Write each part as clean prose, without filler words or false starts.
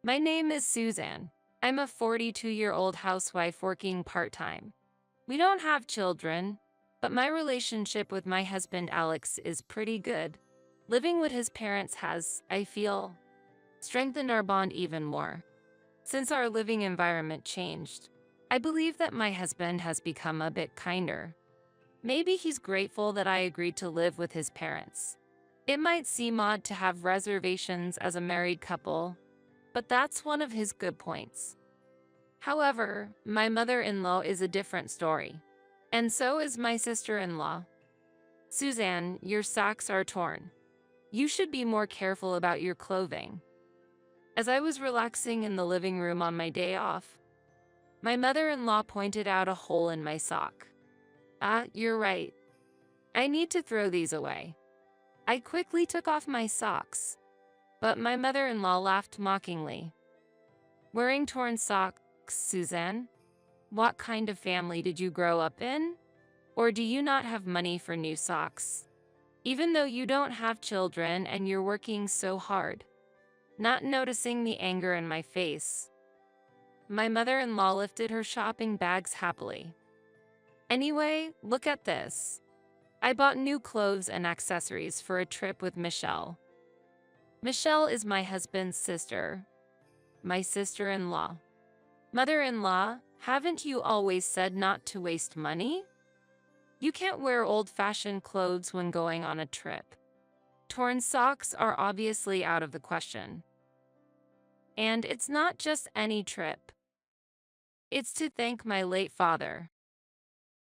My name is Suzanne. I'm a 42-year-old housewife working part-time. We don't have children, but my relationship with my husband Alex is pretty good. Living with his parents has, I feel, strengthened our bond even more. Since our living environment changed, I believe that my husband has become a bit kinder. Maybe he's grateful that I agreed to live with his parents. It might seem odd to have reservations as a married couple, but that's one of his good points. However, my mother-in-law is a different story. And so is my sister-in-law. Suzanne, your socks are torn. You should be more careful about your clothing. As I was relaxing in the living room on my day off, my mother-in-law pointed out a hole in my sock. You're right. I need to throw these away. I quickly took off my socks, but my mother-in-law laughed mockingly. Wearing torn socks, Suzanne? What kind of family did you grow up in? Or do you not have money for new socks? Even though you don't have children and you're working so hard. Not noticing the anger in my face, my mother-in-law lifted her shopping bags happily. Anyway, look at this. I bought new clothes and accessories for a trip with Michelle. Michelle is my husband's sister, my sister-in-law. Mother-in-law, haven't you always said not to waste money? You can't wear old-fashioned clothes when going on a trip. Torn socks are obviously out of the question. And it's not just any trip. It's to thank my late father.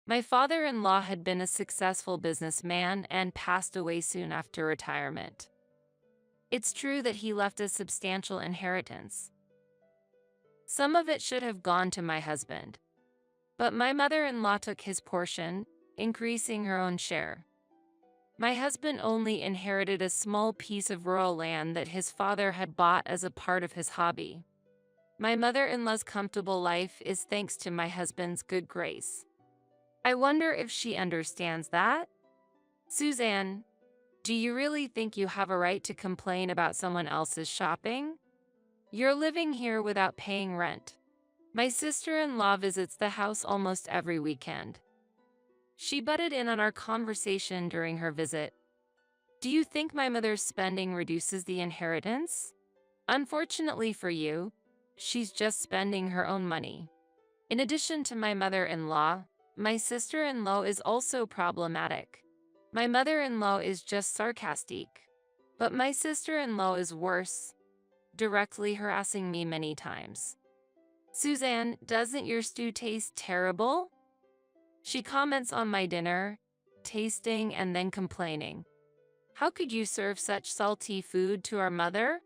My father-in-law had been a successful businessman and passed away soon after retirement. It's true that he left a substantial inheritance. Some of it should have gone to my husband, but my mother-in-law took his portion, increasing her own share. My husband only inherited a small piece of rural land that his father had bought as a part of his hobby. My mother-in-law's comfortable life is thanks to my husband's good grace. I wonder if she understands that? Suzanne, do you really think you have a right to complain about someone else's shopping? You're living here without paying rent. My sister-in-law visits the house almost every weekend. She butted in on our conversation during her visit. Do you think my mother's spending reduces the inheritance? Unfortunately for you, she's just spending her own money. In addition to my mother-in-law, my sister-in-law is also problematic. My mother-in-law is just sarcastic, but my sister-in-law is worse, directly harassing me many times. Suzanne, doesn't your stew taste terrible? She comments on my dinner, tasting and then complaining. How could you serve such salty food to our mother?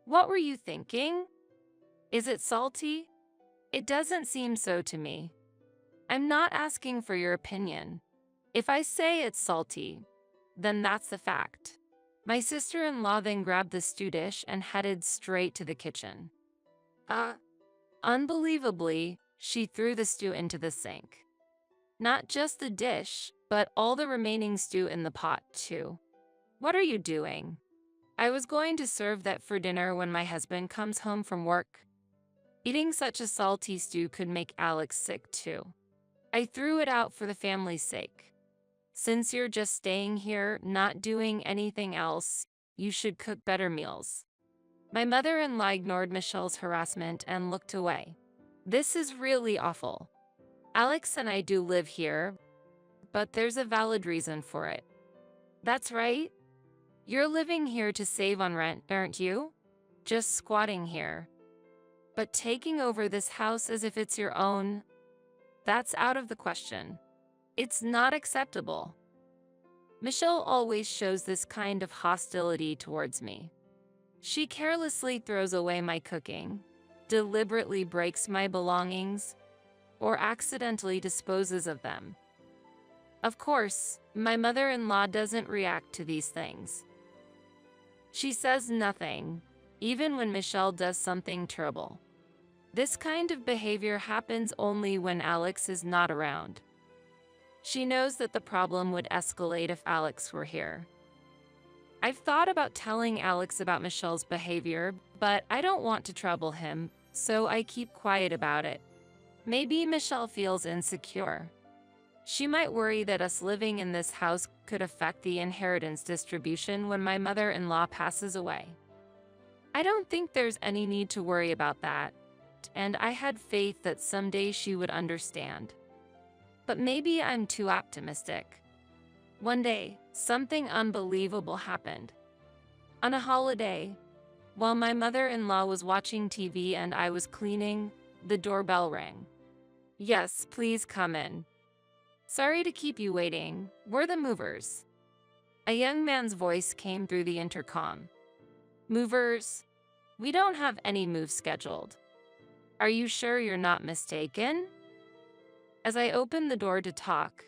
What were you thinking? Is it salty? It doesn't seem so to me. I'm not asking for your opinion. If I say it's salty, then that's the fact. My sister-in-law then grabbed the stew dish and headed straight to the kitchen. Unbelievably, she threw the stew into the sink. Not just the dish, but all the remaining stew in the pot, too. What are you doing? I was going to serve that for dinner when my husband comes home from work. Eating such a salty stew could make Alex sick, too. I threw it out for the family's sake. Since you're just staying here, not doing anything else, you should cook better meals. My mother-in-law ignored Michelle's harassment and looked away. This is really awful. Alex and I do live here, but there's a valid reason for it. That's right. You're living here to save on rent, aren't you? Just squatting here. But taking over this house as if it's your own, that's out of the question. It's not acceptable. Michelle always shows this kind of hostility towards me. She carelessly throws away my cooking, deliberately breaks my belongings, or accidentally disposes of them. Of course, my mother-in-law doesn't react to these things. She says nothing, even when Michelle does something terrible. This kind of behavior happens only when Alex is not around. She knows that the problem would escalate if Alex were here. I've thought about telling Alex about Michelle's behavior, but I don't want to trouble him, so I keep quiet about it. Maybe Michelle feels insecure. She might worry that us living in this house could affect the inheritance distribution when my mother-in-law passes away. I don't think there's any need to worry about that, and I had faith that someday she would understand. But maybe I'm too optimistic. One day, something unbelievable happened. On a holiday, while my mother-in-law was watching TV and I was cleaning, the doorbell rang. "Yes, please come in." "Sorry to keep you waiting. We're the movers." A young man's voice came through the intercom. "Movers? We don't have any moves scheduled. Are you sure you're not mistaken?" As I opened the door to talk,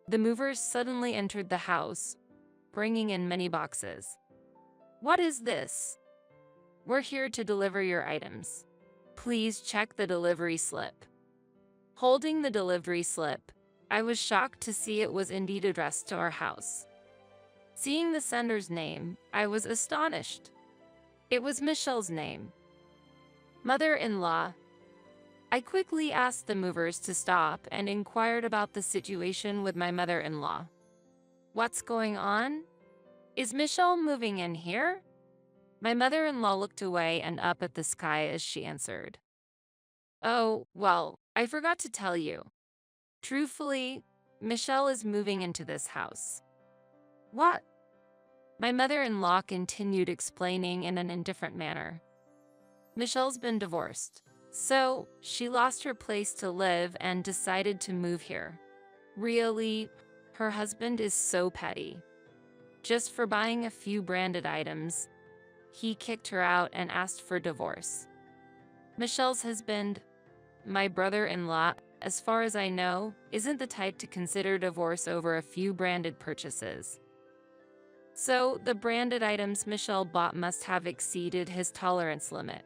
the movers suddenly entered the house, bringing in many boxes. "What is this?" "We're here to deliver your items. Please check the delivery slip." Holding the delivery slip, I was shocked to see it was indeed addressed to our house. Seeing the sender's name, I was astonished. It was Michelle's name. "Mother-in-law." I quickly asked the movers to stop and inquired about the situation with my mother-in-law. "What's going on? Is Michelle moving in here?" My mother-in-law looked away and up at the sky as she answered. "Oh, well, I forgot to tell you. Truthfully, Michelle is moving into this house." "What?" My mother-in-law continued explaining in an indifferent manner. "Michelle's been divorced, so she lost her place to live and decided to move here. Really, her husband is so petty. Just for buying a few branded items, he kicked her out and asked for divorce. Michelle's husband, my brother-in-law, as far as I know, isn't the type to consider divorce over a few branded purchases. So the branded items Michelle bought must have exceeded his tolerance limit.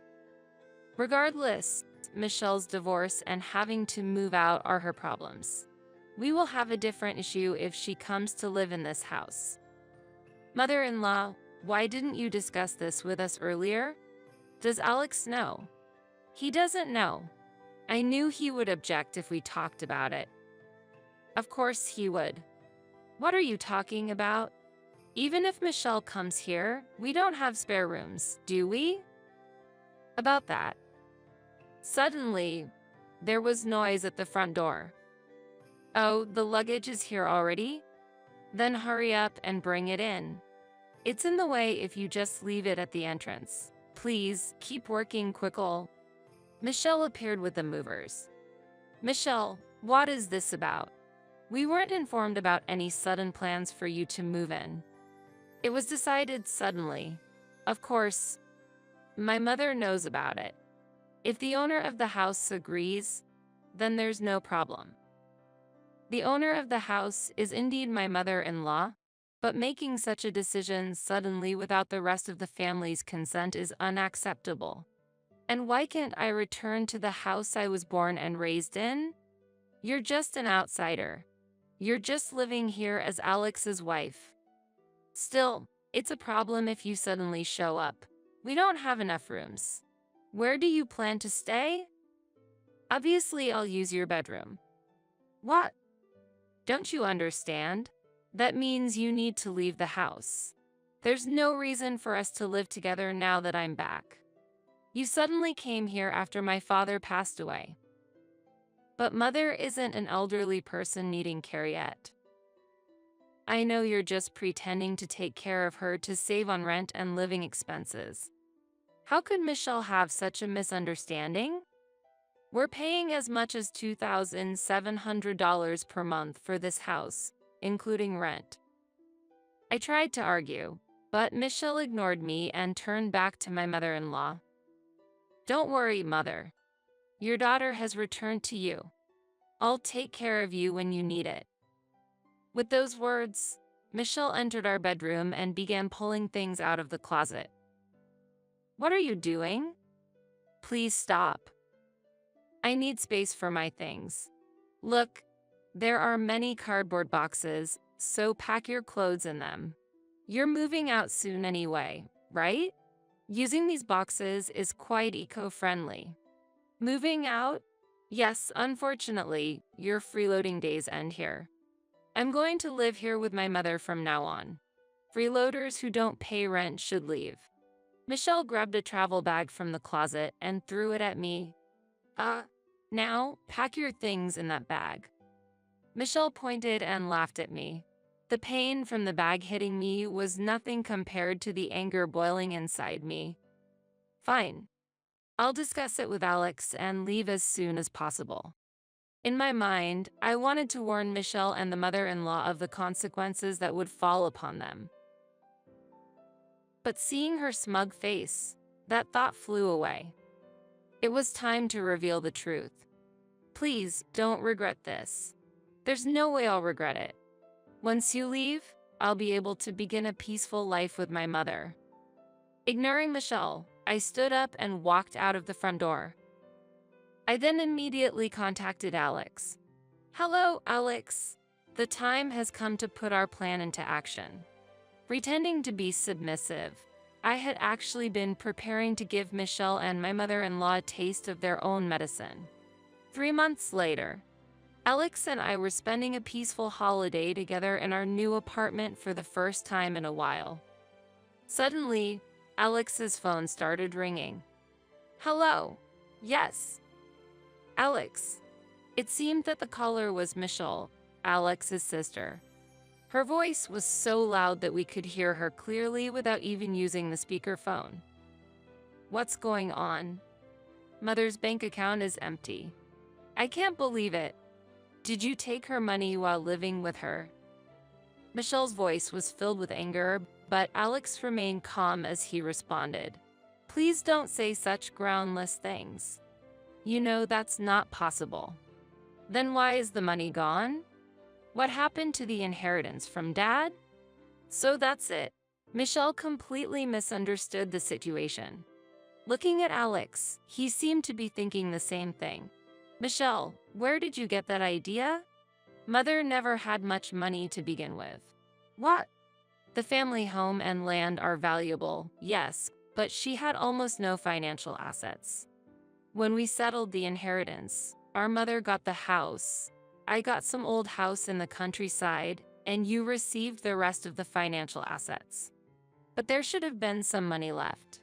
Regardless, Michelle's divorce and having to move out are her problems. We will have a different issue if she comes to live in this house." "Mother-in-law, why didn't you discuss this with us earlier? Does Alex know?" "He doesn't know. I knew he would object if we talked about it." "Of course he would. What are you talking about? Even if Michelle comes here, we don't have spare rooms, do we?" "About that." Suddenly, there was noise at the front door. "Oh, the luggage is here already? Then hurry up and bring it in. It's in the way if you just leave it at the entrance. Please, keep working quickly." Michelle appeared with the movers. "Michelle, what is this about? We weren't informed about any sudden plans for you to move in. It was decided suddenly. Of course, my mother knows about it. If the owner of the house agrees, then there's no problem." The owner of the house is indeed my mother-in-law, but making such a decision suddenly without the rest of the family's consent is unacceptable. And why can't I return to the house I was born and raised in? You're just an outsider. You're just living here as Alex's wife. Still, it's a problem if you suddenly show up. We don't have enough rooms. Where do you plan to stay? Obviously, I'll use your bedroom. What? Don't you understand? That means you need to leave the house. There's no reason for us to live together now that I'm back. You suddenly came here after my father passed away. But Mother isn't an elderly person needing care yet. I know you're just pretending to take care of her to save on rent and living expenses. How could Michelle have such a misunderstanding? We're paying as much as $2,700 per month for this house, including rent. I tried to argue, but Michelle ignored me and turned back to my mother-in-law. Don't worry, Mother. Your daughter has returned to you. I'll take care of you when you need it. With those words, Michelle entered our bedroom and began pulling things out of the closet. What are you doing? Please stop. I need space for my things. Look, there are many cardboard boxes, so pack your clothes in them. You're moving out soon anyway, right? Using these boxes is quite eco-friendly. Moving out? Yes, unfortunately, your freeloading days end here. I'm going to live here with my mother from now on. Freeloaders who don't pay rent should leave. Michelle grabbed a travel bag from the closet and threw it at me. Now, pack your things in that bag. Michelle pointed and laughed at me. The pain from the bag hitting me was nothing compared to the anger boiling inside me. Fine. I'll discuss it with Alex and leave as soon as possible. In my mind, I wanted to warn Michelle and the mother-in-law of the consequences that would fall upon them. But seeing her smug face, that thought flew away. It was time to reveal the truth. Please, don't regret this. There's no way I'll regret it. Once you leave, I'll be able to begin a peaceful life with my mother. Ignoring Michelle, I stood up and walked out of the front door. I then immediately contacted Alex. Hello, Alex. The time has come to put our plan into action. Pretending to be submissive, I had actually been preparing to give Michelle and my mother-in-law a taste of their own medicine. 3 months later, Alex and I were spending a peaceful holiday together in our new apartment for the first time in a while. Suddenly, Alex's phone started ringing. Hello. Yes. Alex. It seemed that the caller was Michelle, Alex's sister. Her voice was so loud that we could hear her clearly without even using the speakerphone. What's going on? Mother's bank account is empty. I can't believe it. Did you take her money while living with her? Michelle's voice was filled with anger, but Alex remained calm as he responded. Please don't say such groundless things. You know that's not possible. Then why is the money gone? What happened to the inheritance from Dad? So that's it. Michelle completely misunderstood the situation. Looking at Alex, he seemed to be thinking the same thing. Michelle, where did you get that idea? Mother never had much money to begin with. What? The family home and land are valuable, yes, but she had almost no financial assets. When we settled the inheritance, our mother got the house, I got some old house in the countryside, and you received the rest of the financial assets. But there should have been some money left.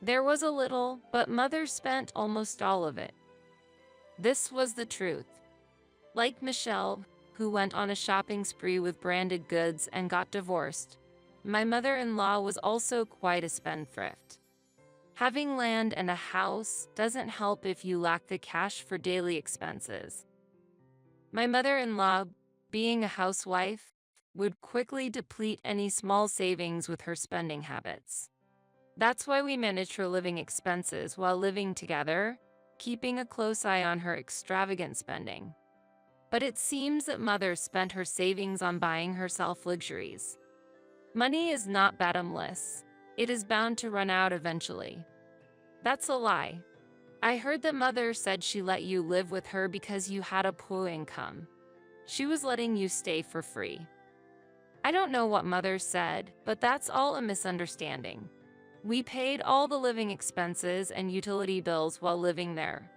There was a little, but Mother spent almost all of it. This was the truth. Like Michelle, who went on a shopping spree with branded goods and got divorced, my mother-in-law was also quite a spendthrift. Having land and a house doesn't help if you lack the cash for daily expenses. My mother-in-law, being a housewife, would quickly deplete any small savings with her spending habits. That's why we managed her living expenses while living together, keeping a close eye on her extravagant spending. But it seems that Mother spent her savings on buying herself luxuries. Money is not bottomless. It is bound to run out eventually. That's a lie. I heard that Mother said she let you live with her because you had a poor income. She was letting you stay for free. I don't know what Mother said, but that's all a misunderstanding. We paid all the living expenses and utility bills while living there.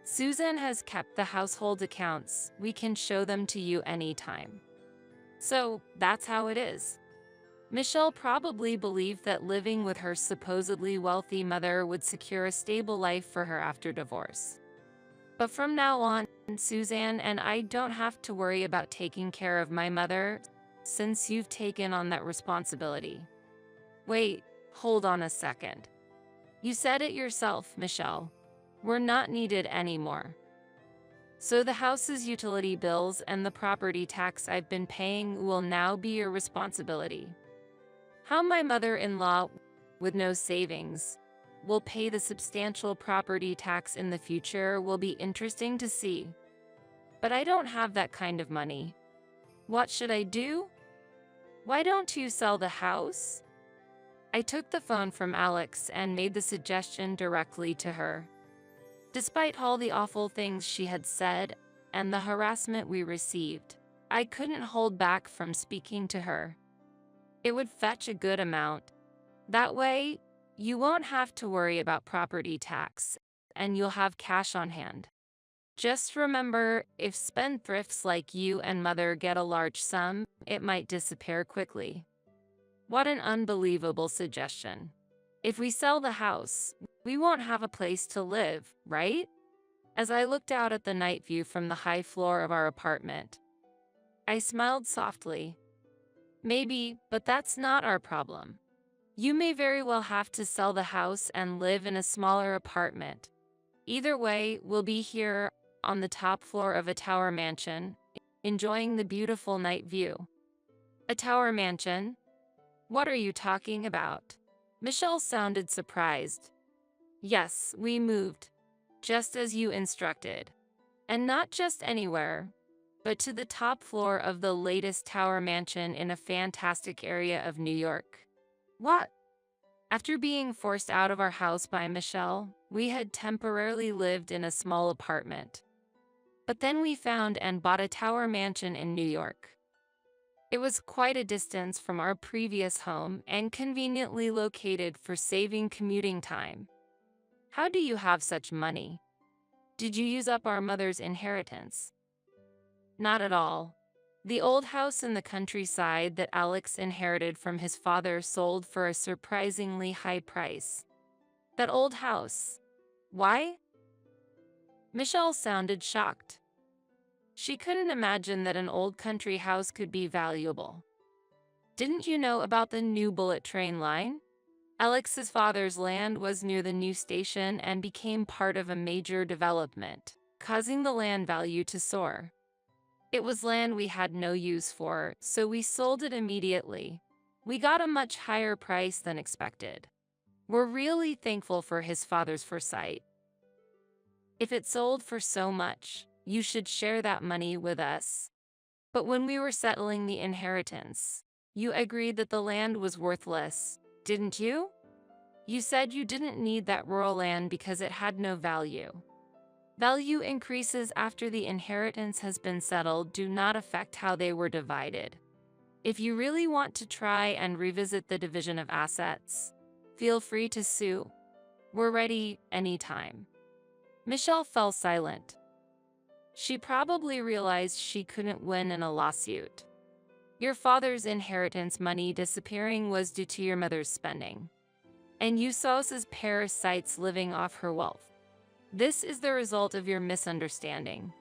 Susan has kept the household accounts. We can show them to you anytime. So, that's how it is. Michelle probably believed that living with her supposedly wealthy mother would secure a stable life for her after divorce. But from now on, Suzanne and I don't have to worry about taking care of my mother, since you've taken on that responsibility. Wait, hold on a second. You said it yourself, Michelle. We're not needed anymore. So the house's utility bills and the property tax I've been paying will now be your responsibility. How my mother-in-law, with no savings, will pay the substantial property tax in the future will be interesting to see. But I don't have that kind of money. What should I do? Why don't you sell the house? I took the phone from Alex and made the suggestion directly to her. Despite all the awful things she had said and the harassment we received, I couldn't hold back from speaking to her. It would fetch a good amount. That way, you won't have to worry about property tax, and you'll have cash on hand. Just remember, if spendthrifts like you and Mother get a large sum, it might disappear quickly. What an unbelievable suggestion. If we sell the house, we won't have a place to live, right? As I looked out at the night view from the high floor of our apartment, I smiled softly. Maybe, but that's not our problem. You may very well have to sell the house and live in a smaller apartment. Either way, we'll be here on the top floor of a tower mansion, enjoying the beautiful night view. A tower mansion? What are you talking about? Michelle sounded surprised. Yes, we moved, just as you instructed. And not just anywhere, but to the top floor of the latest tower mansion in a fantastic area of New York. What? After being forced out of our house by Michelle, we had temporarily lived in a small apartment. But then we found and bought a tower mansion in New York. It was quite a distance from our previous home and conveniently located for saving commuting time. How do you have such money? Did you use up our mother's inheritance? Not at all. The old house in the countryside that Alex inherited from his father sold for a surprisingly high price. That old house. Why? Michelle sounded shocked. She couldn't imagine that an old country house could be valuable. Didn't you know about the new bullet train line? Alex's father's land was near the new station and became part of a major development, causing the land value to soar. It was land we had no use for, so we sold it immediately. We got a much higher price than expected. We're really thankful for his father's foresight. If it sold for so much, you should share that money with us. But when we were settling the inheritance, you agreed that the land was worthless, didn't you? You said you didn't need that rural land because it had no value. Value increases after the inheritance has been settled do not affect how they were divided. If you really want to try and revisit the division of assets, feel free to sue. We're ready anytime. Michelle fell silent. She probably realized she couldn't win in a lawsuit. Your father's inheritance money disappearing was due to your mother's spending, and you Sos's parasites living off her wealth. This is the result of your misunderstanding.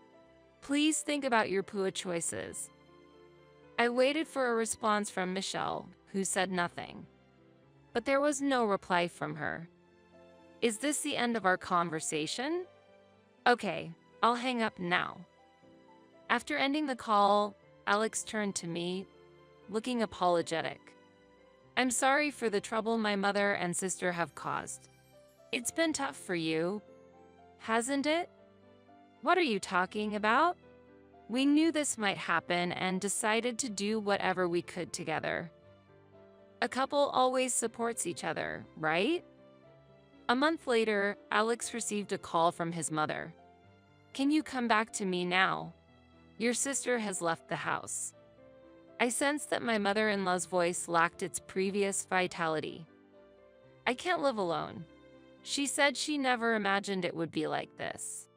Please think about your poor choices. I waited for a response from Michelle, who said nothing. But there was no reply from her. Is this the end of our conversation? Okay, I'll hang up now. After ending the call, Alex turned to me, looking apologetic. I'm sorry for the trouble my mother and sister have caused. It's been tough for you, hasn't it? What are you talking about? We knew this might happen and decided to do whatever we could together. A couple always supports each other, right? A month later, Alex received a call from his mother. Can you come back to me now? Your sister has left the house. I sensed that my mother-in-law's voice lacked its previous vitality. I can't live alone. She said she never imagined it would be like this.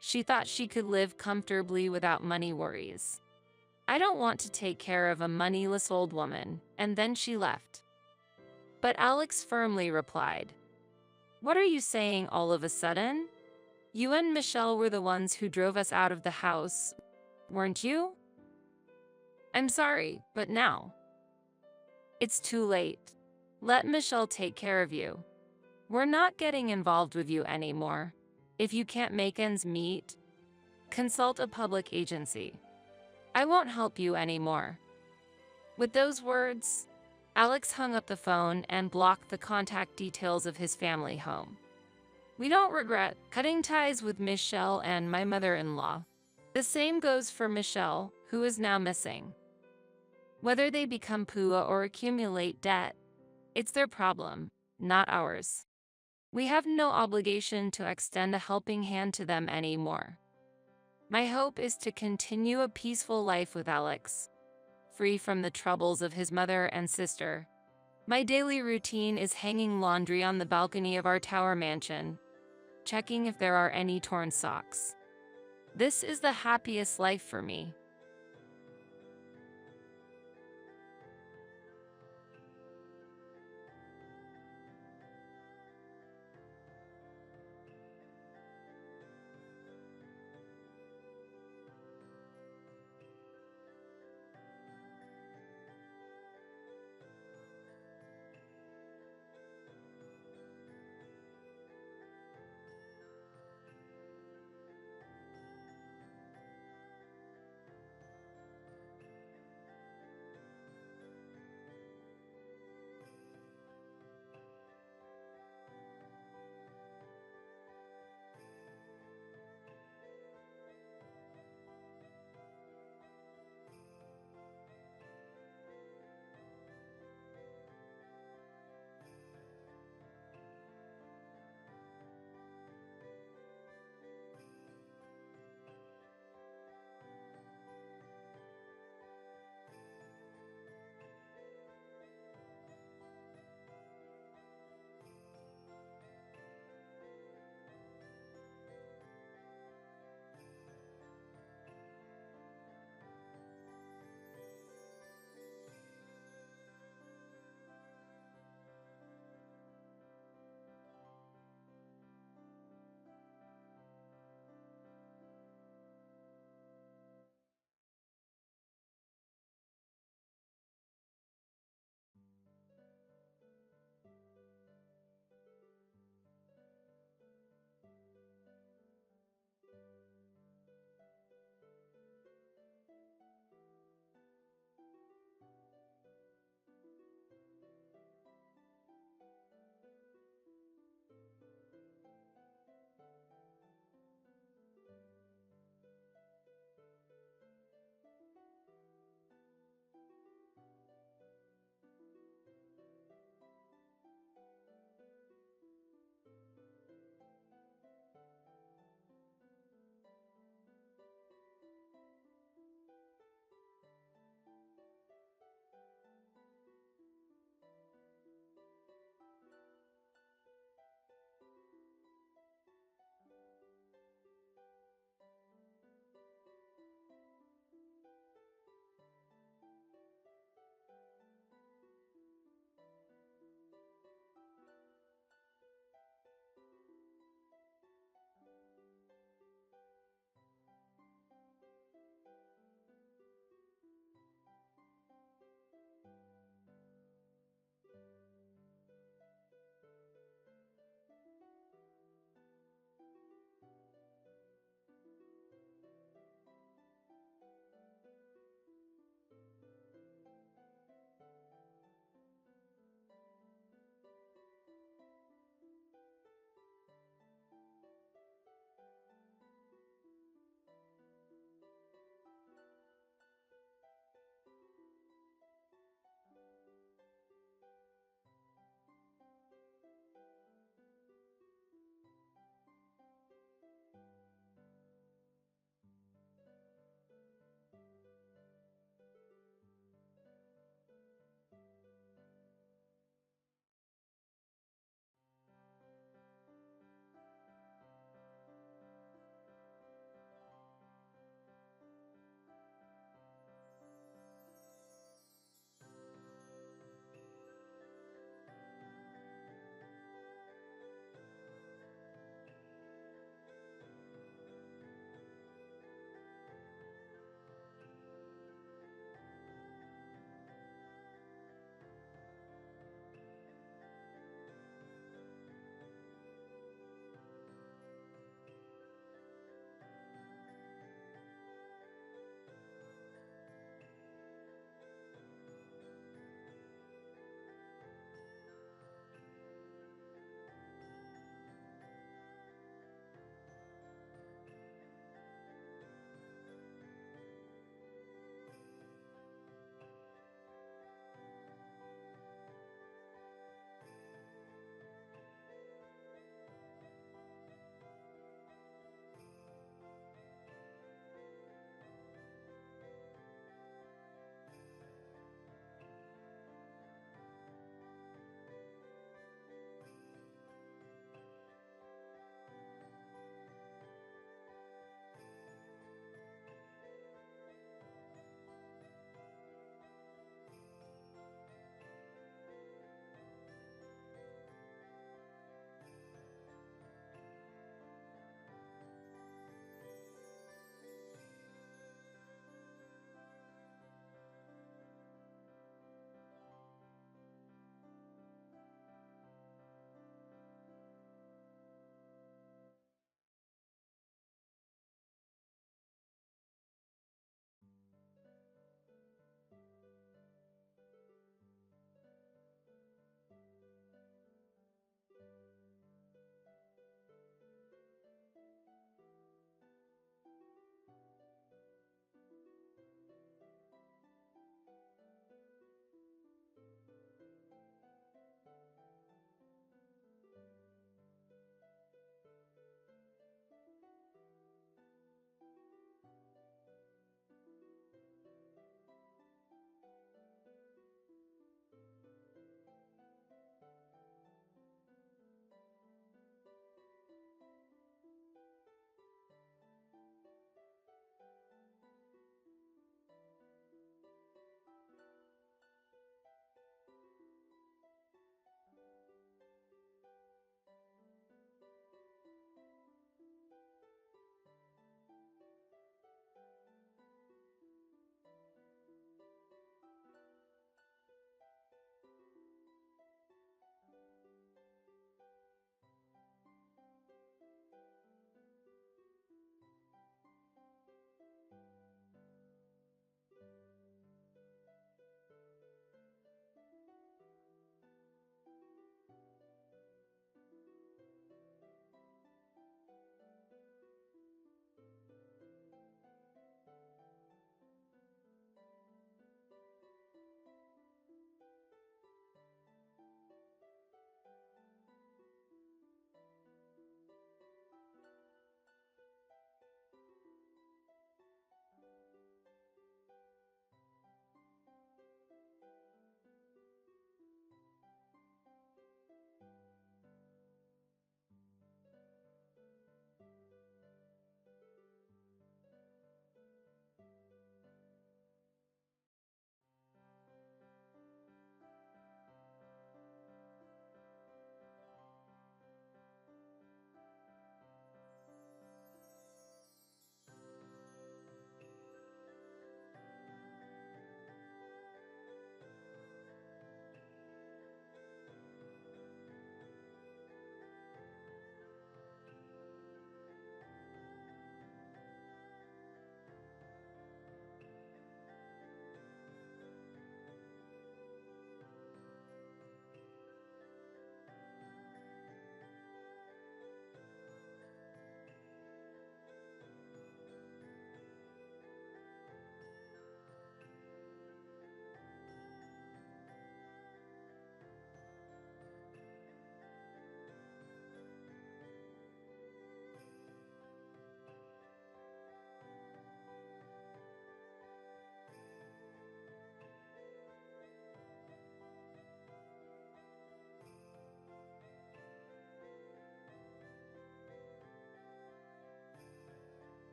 She thought she could live comfortably without money worries. I don't want to take care of a moneyless old woman, and then she left. But Alex firmly replied, What are you saying all of a sudden? You and Michelle were the ones who drove us out of the house, weren't you? I'm sorry, but now. It's too late. Let Michelle take care of you. We're not getting involved with you anymore. If you can't make ends meet, consult a public agency. I won't help you anymore. With those words, Alex hung up the phone and blocked the contact details of his family home. We don't regret cutting ties with Michelle and my mother-in-law. The same goes for Michelle, who is now missing. Whether they become PUA or accumulate debt, it's their problem, not ours. We have no obligation to extend a helping hand to them anymore. My hope is to continue a peaceful life with Alex, free from the troubles of his mother and sister. My daily routine is hanging laundry on the balcony of our tower mansion, checking if there are any torn socks. This is the happiest life for me.